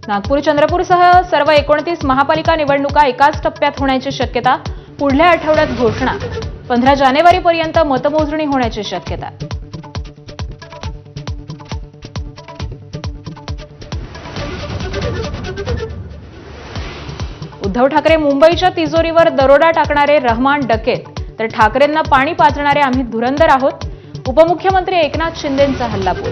नागपूर चंद्रपूरसह सर्व 29 महापालिका निवडणुका एकाच टप्प्यात होण्याची शक्यता. पुढल्या आठवड्यात घोषणा. 15 जानेवारीपर्यंत मतमोजणी होण्याची शक्यता. उद्धव ठाकरे मुंबईच्या तिजोरीवर दरोडा टाकणारे रहमान डकेत, तर ठाकरेंना पाणी पाजणारे आम्ही धुरंधर आहोत. उपमुख्यमंत्री एकनाथ शिंदेंचा हल्लाबोल.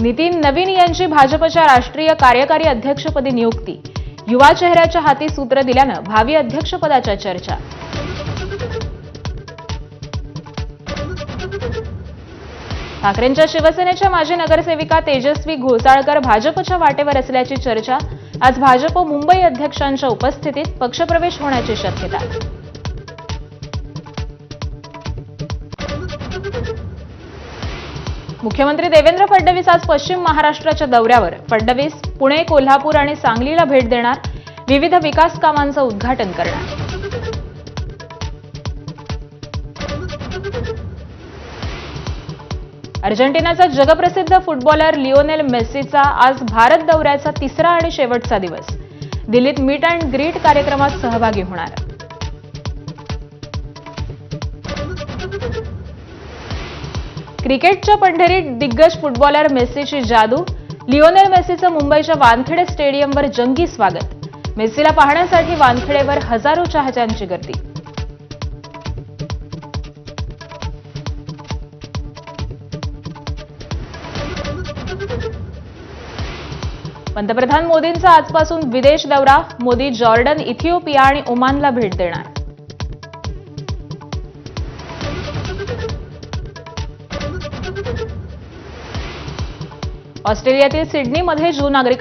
नितीन नवीन यांची भाजपच्या राष्ट्रीय कार्यकारी अध्यक्षपदी नियुक्ती. युवा चेहऱ्याच्या हाती सूत्र दिल्यानं भावी अध्यक्षपदाच्या चर्चा. ठाकरेंच्या शिवसेनेच्या माजी नगरसेविका तेजस्वी घोसाळकर भाजपच्या वाटेवर असल्याची चर्चा. आज भाजप मुंबई अध्यक्षांच्या उपस्थितीत पक्षप्रवेश होण्याची शक्यता. मुख्यमंत्री देवेंद्र फडणवीस आज पश्चिम महाराष्ट्राच्या दौऱ्यावर. फडणवीस पुणे, कोल्हापूर आणि सांगलीला भेट देणार. विविध विकास कामांचं उद्घाटन करणार. अर्जेंटिनाचा जगप्रसिद्ध फुटबॉलर लिओनेल मेस्सीचा आज भारत दौऱ्याचा तिसरा आणि शेवटचा दिवस. दिल्लीत मीट अँड ग्रीट कार्यक्रमात सहभागी होणार. क्रिकेटच्या पंढरीत दिग्गज फुटबॉलर मेस्सीची जादू. लिओनेल मेस्सीचं मुंबईच्या वानखेडे स्टेडियमवर जंगी स्वागत. मेस्सीला पाहण्यासाठी वानखेडेवर हजारो चाहत्यांची गर्दी. पंतप्रधान मोदींचा आजपासून विदेश दौरा. मोदी जॉर्डन, इथिओपिया आणि ओमानला भेट देणार. ऑस्ट्रेलियातील सिडनीमध्ये ज्यू नागरिकांना